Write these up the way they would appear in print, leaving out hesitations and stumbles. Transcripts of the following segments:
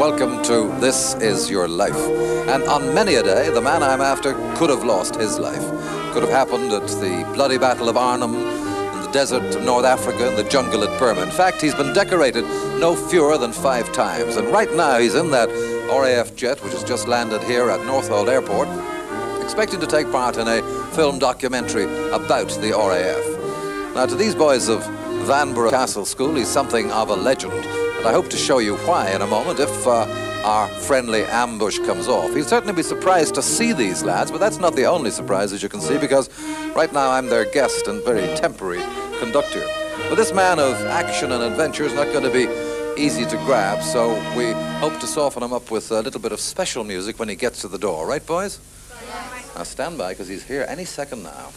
welcome to This Is Your Life. And on many a day, the man I'm after could have lost his life. Could have happened at the bloody Battle of Arnhem, in the desert of North Africa, in the jungle at Burma. In fact, he's been decorated no fewer than 5 times. And right now, he's in that RAF jet, which has just landed here at Northolt Airport, expecting to take part in a film documentary about the RAF. Now, to these boys of Vanbrugh Castle School, he's something of a legend. And I hope to show you why in a moment if our friendly ambush comes off. You'll certainly be surprised to see these lads, but that's not the only surprise, as you can see, because right now I'm their guest and very temporary conductor. But this man of action and adventure is not going to be easy to grab, so we hope to soften him up with a little bit of special music when he gets to the door. Right, boys? Yes. Now stand by, because he's here any second now.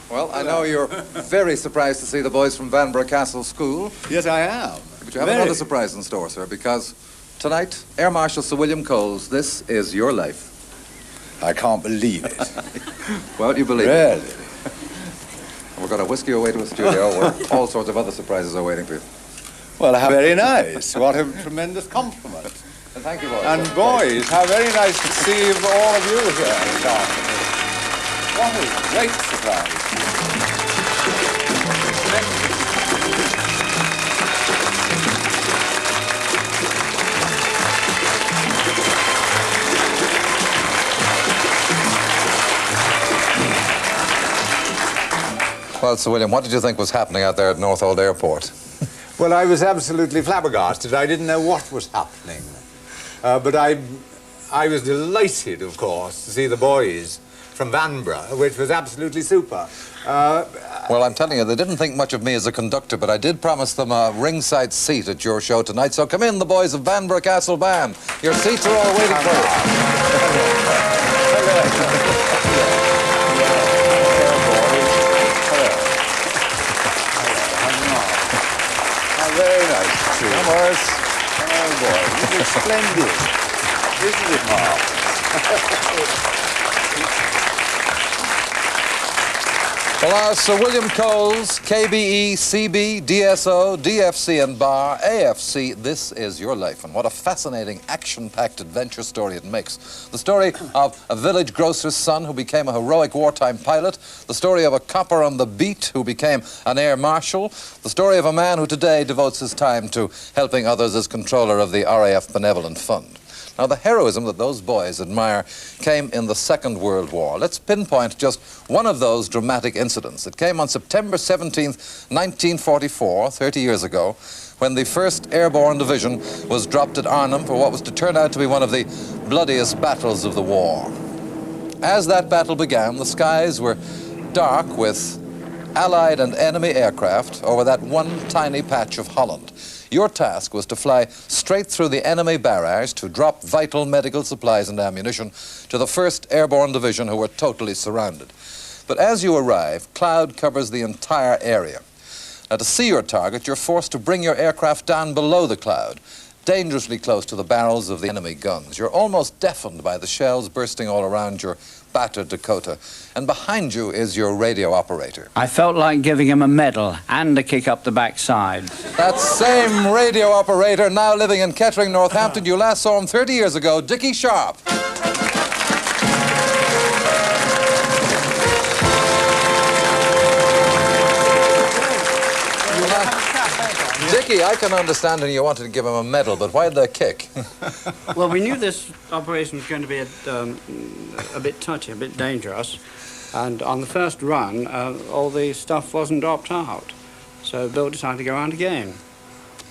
Well, I know you're very surprised to see the boys from Vanbrugh Castle School. Yes, I am. But you have another surprise in store, sir, because tonight, Air Marshal Sir William Coles, this is your life. I can't believe it. Well, you believe Really? it. We're going to whisk you away to a studio where all sorts of other surprises are waiting for you. Well, how very nice. What a tremendous compliment. And thank you, boys. And boys, how very nice to see all of you here this afternoon. What a great surprise. Well, Sir William, what did you think was happening out there at Northolt Airport? Well, I was absolutely flabbergasted. I didn't know what was happening. But I was delighted, of course, to see the boys from Vanbrugh, which was absolutely super. Well, I'm telling you, they didn't think much of me as a conductor, but I did promise them a ringside seat at your show tonight. So come in, the boys of Vanbrugh Castle Band. Your seats are all waiting for you. Very nice to see you. Oh, boy, this is splendid. Isn't it, Mark? Well, Sir William Coles, KBE, CB, DSO, DFC and Bar, AFC, this is your life. And what a fascinating, action-packed adventure story it makes. The story of a village grocer's son who became a heroic wartime pilot, the story of a copper on the beat who became an air marshal, the story of a man who today devotes his time to helping others as controller of the RAF Benevolent Fund. Now, the heroism that those boys admire came in the Second World War. Let's pinpoint just one of those dramatic incidents. It came on September 17th, 1944, 30 years ago, when the 1st Airborne Division was dropped at Arnhem for what was to turn out to be one of the bloodiest battles of the war. As that battle began, the skies were dark with Allied and enemy aircraft over that one tiny patch of Holland. Your task was to fly straight through the enemy barrage to drop vital medical supplies and ammunition to the 1st Airborne Division, who were totally surrounded. But as you arrive, cloud covers the entire area. Now, to see your target, you're forced to bring your aircraft down below the cloud, dangerously close to the barrels of the enemy guns. You're almost deafened by the shells bursting all around your battered Dakota. And behind you is your radio operator. I felt like giving him a medal and a kick up the backside. That same radio operator, now living in Kettering, Northampton, you last saw him 30 years ago, Dickie Sharp. Dickie, I can understand and you wanted to give him a medal, but why the kick? Well, we knew this operation was going to be a bit touchy, a bit dangerous. And on the first run, all the stuff wasn't dropped out. So Bill decided to go around again.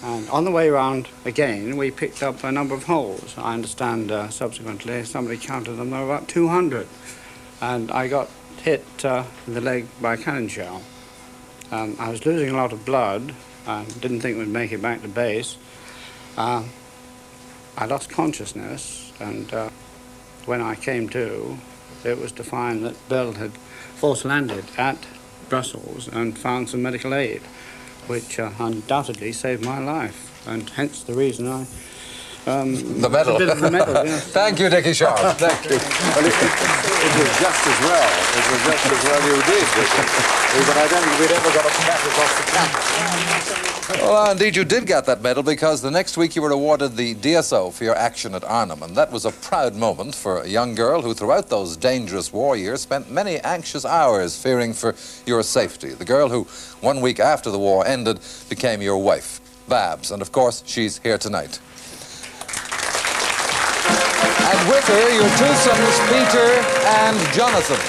And on the way round again, we picked up a number of holes. I understand subsequently somebody counted them, there were about 200. And I got hit in the leg by a cannon shell. I was losing a lot of blood. I didn't think we'd make it back to base. I lost consciousness, and when I came to, it was to find that Bill had force landed at Brussels and found some medical aid, which undoubtedly saved my life, and hence the reason I... the medal. A bit of the medal, yes. Thank you, Dickie Sharp. Thank you. Well, it was just as well. It was just as well you did, but I don't think we'd ever got a pat across the cap. Well, indeed, you did get that medal because the next week you were awarded the DSO for your action at Arnhem, and that was a proud moment for a young girl who, throughout those dangerous war years, spent many anxious hours fearing for your safety. The girl who, 1 week after the war ended, became your wife, Babs, and of course, she's here tonight. And with her, your two sons, Peter and Jonathan.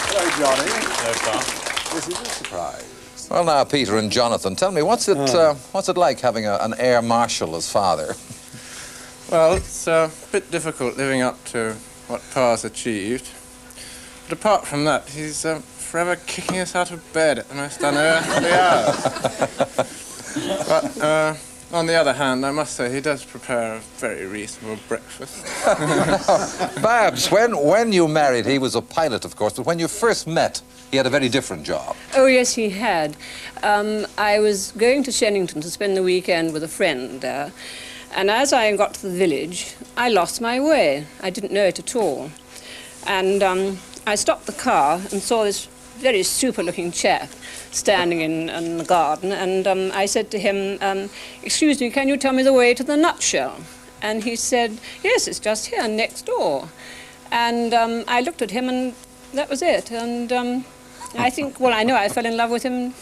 Hello, Johnny. Hello, this is a surprise. Well, now, Peter and Jonathan, tell me, what's it like having an Air Marshal as father? Well, it's a bit difficult living up to what Pa's achieved. But apart from that, he's forever kicking us out of bed at the most unearthly hours. But on the other hand, I must say he does prepare a very reasonable breakfast. Babs, when you married, he was a pilot, of course, but when you first met, he had a very different job. Oh, yes, he had. I was going to Shennington to spend the weekend with a friend there, and as I got to the village, I lost my way. I didn't know it at all. And I stopped the car and saw this very super-looking chap standing in the garden, and I said to him, excuse me, can you tell me the way to the Nutshell? And he said, yes, it's just here, next door. And I looked at him, and that was it. And I think, well, I know I fell in love with him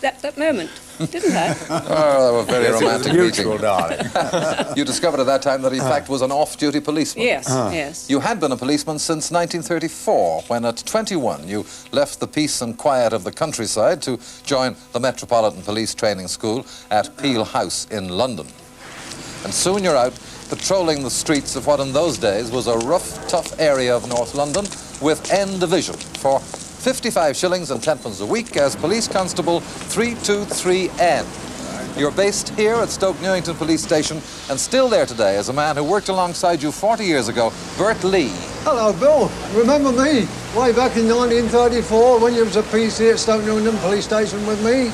that moment, didn't I? Oh, they were very romantic Mutual, meeting. darling. You discovered at that time that he, in fact, was an off-duty policeman. Yes, yes. You had been a policeman since 1934, when at 21 you left the peace and quiet of the countryside to join the Metropolitan Police Training School at Peel House in London. And soon you're out patrolling the streets of what in those days was a rough, tough area of North London with N Division for 55 shillings and 10pence a week as Police Constable 323N. You're based here at Stoke Newington Police Station and still there today as a man who worked alongside you 40 years ago, Bert Lee. Hello, Bill. Remember me? Way back in 1934 when you was a PC at Stoke Newington Police Station with me?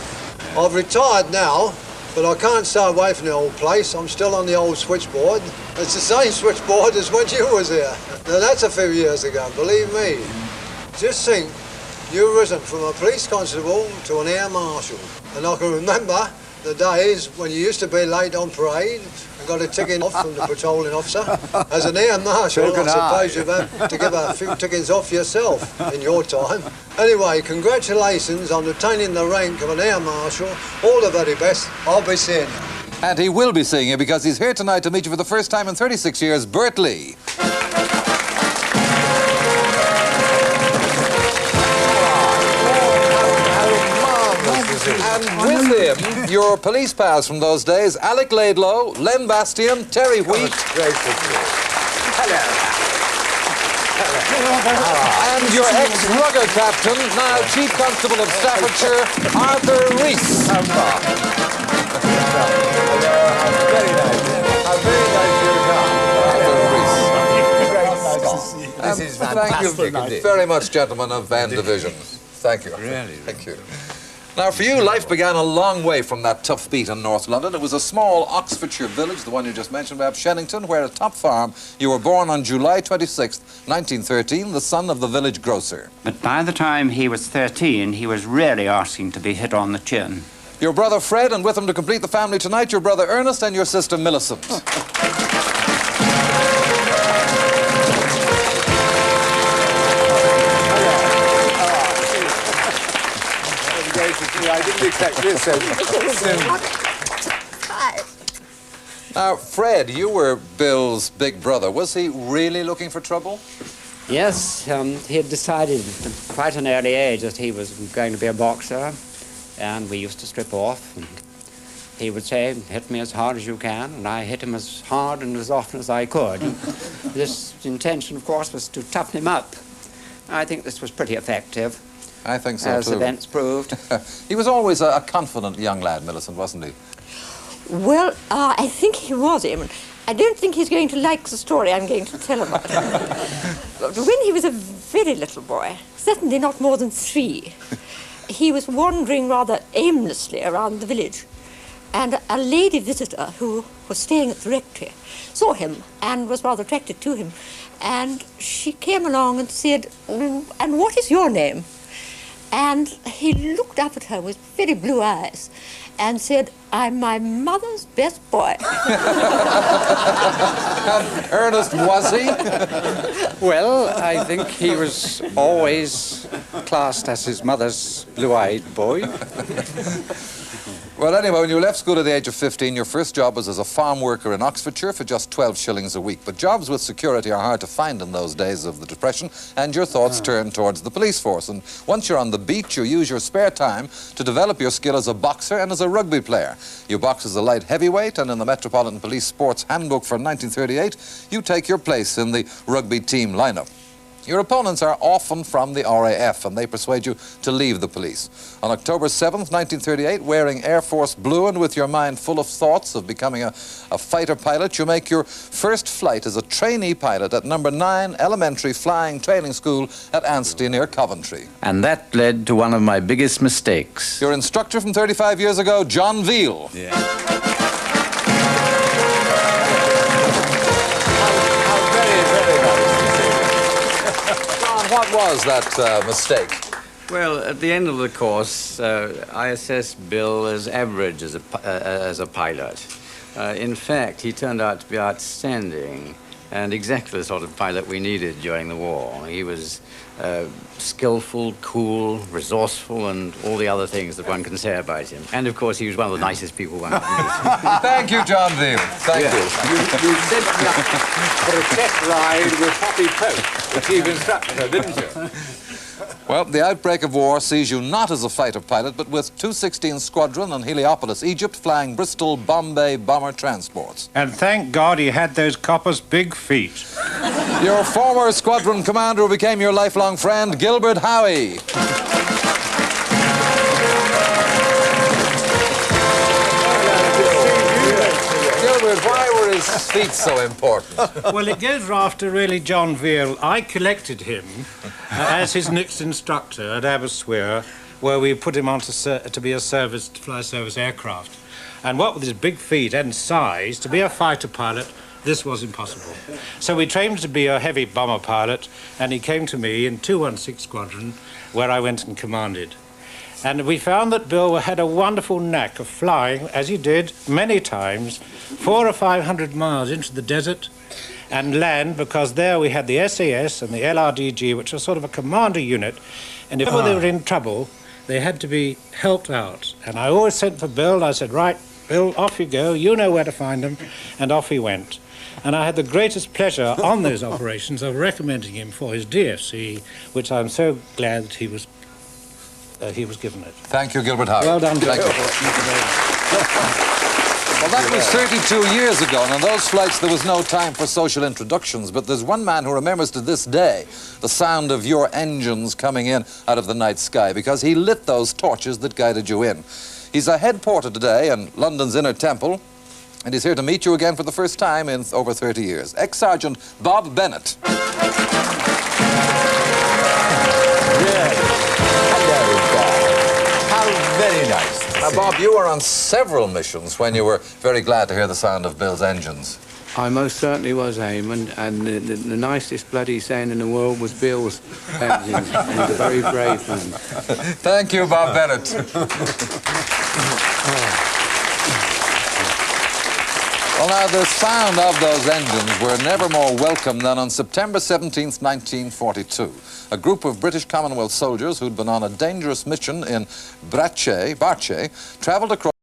I've retired now, but I can't stay away from the old place. I'm still on the old switchboard. It's the same switchboard as when you was here. Now, that's a few years ago, believe me. Just think, you've risen from a police constable to an air marshal. And I can remember the days when you used to be late on parade and got a ticket off from the patrolling officer. As an air marshal, I suppose you've had to give a few tickets off yourself in your time. Anyway, congratulations on attaining the rank of an air marshal. All the very best. I'll be seeing you. And he will be seeing you because he's here tonight to meet you for the first time in 36 years, Bert Lee. And with him, your police pals from those days, Alec Laidlow, Len Bastian, Terry Wheat. Great to see you. Hello. And your ex-rugger captain, now Chief Constable of Staffordshire, Arthur Rees. How far? Very nice. How very nice you come. Arthur Rees. This is fantastic. Thank you very much, gentlemen of Van Division. Thank you. Really? Thank you. Now, for you, life began a long way from that tough beat in North London. It was a small Oxfordshire village, the one you just mentioned, perhaps Shennington, where at Top Farm you were born on July 26th, 1913, the son of the village grocer. But by the time he was 13, he was really asking to be hit on the chin. Your brother Fred, and with him to complete the family tonight, your brother Ernest and your sister Millicent. I didn't expect this so soon. Now, Fred, you were Bill's big brother. Was he really looking for trouble? Yes, he had decided at quite an early age that he was going to be a boxer, and we used to strip off. And he would say, hit me as hard as you can, and I hit him as hard and as often as I could. This intention, of course, was to toughen him up. I think this was pretty effective. I think so, as too. events proved. He was always a confident young lad, Millicent, wasn't he? Well, I think he was, Eamon. I don't think he's going to like the story I'm going to tell about him. But when he was a very little boy, certainly not more than 3, he was wandering rather aimlessly around the village. And a lady visitor who was staying at the rectory saw him and was rather attracted to him. And she came along and said, "And what is your name?" And he looked up at her with very blue eyes and said, "I'm my mother's best boy." Ernest, was he? Well, I think he was always classed as his mother's blue-eyed boy. Well, anyway, when you left school at the age of 15, your first job was as a farm worker in Oxfordshire for just 12 shillings a week. But jobs with security are hard to find in those days of the Depression, and your thoughts turn towards the police force. And once you're on the beat, you use your spare time to develop your skill as a boxer and as a rugby player. You box as a light heavyweight, and in the Metropolitan Police Sports Handbook for 1938, you take your place in the rugby team lineup. Your opponents are often from the RAF, and they persuade you to leave the police. On October 7th, 1938, wearing Air Force blue and with your mind full of thoughts of becoming a fighter pilot, you make your first flight as a trainee pilot at number 9 Elementary Flying Training School at Anstey near Coventry. And that led to one of my biggest mistakes. Your instructor from 35 years ago, John Veal. Yeah. What was that mistake? Well, at the end of the course, I assessed Bill as average as a pilot. In fact, he turned out to be outstanding and exactly the sort of pilot we needed during the war. He was skillful, cool, resourceful, and all the other things that one can say about him. And, of course, he was one of the nicest people one could meet. Thank you, John Veal. Thank you. You sent me up for a test ride with Poppy Pope, the chief instructor, didn't you? Well, the outbreak of war sees you not as a fighter pilot, but with 216 Squadron in Heliopolis, Egypt, flying Bristol Bombay bomber transports. And thank God he had those coppers' big feet. Your former squadron commander who became your lifelong friend, Gilbert Howie. Gilbert, why were his feet so important? Well, it goes after really John Veal. I collected him as his next instructor at Aberystwyth, where we put him on to be a fly service aircraft. And what with his big feet and size, to be a fighter pilot, this was impossible. So we trained him to be a heavy bomber pilot, and he came to me in 216 Squadron, where I went and commanded. And we found that Bill had a wonderful knack of flying, as he did many times, 400 or 500 miles into the desert and land, because there we had the SAS and the LRDG, which was sort of a commander unit, and if they were in trouble, they had to be helped out. And I always sent for Bill, and I said, "Right, Bill, off you go, you know where to find them," and off he went. And I had the greatest pleasure on those operations of recommending him for his DFC, which I'm so glad that he was given it. Thank you, Gilbert Howie. Well done, Thank Bill. you. Well, that was 32 years ago, and on those flights there was no time for social introductions, but there's one man who remembers to this day the sound of your engines coming in out of the night sky, because he lit those torches that guided you in. He's a head porter today in London's Inner Temple, and he's here to meet you again for the first time in over 30 years. Ex-Sergeant Bob Bennett. Very nice. Bob, you were on several missions when you were very glad to hear the sound of Bill's engines. I most certainly was, Eamon, and the nicest bloody sound in the world was Bill's engines. He was a very brave man. Thank you, Bob Bennett. Well, now, the sound of those engines were never more welcome than on September 17th, 1942. A group of British Commonwealth soldiers who'd been on a dangerous mission in Barche travelled across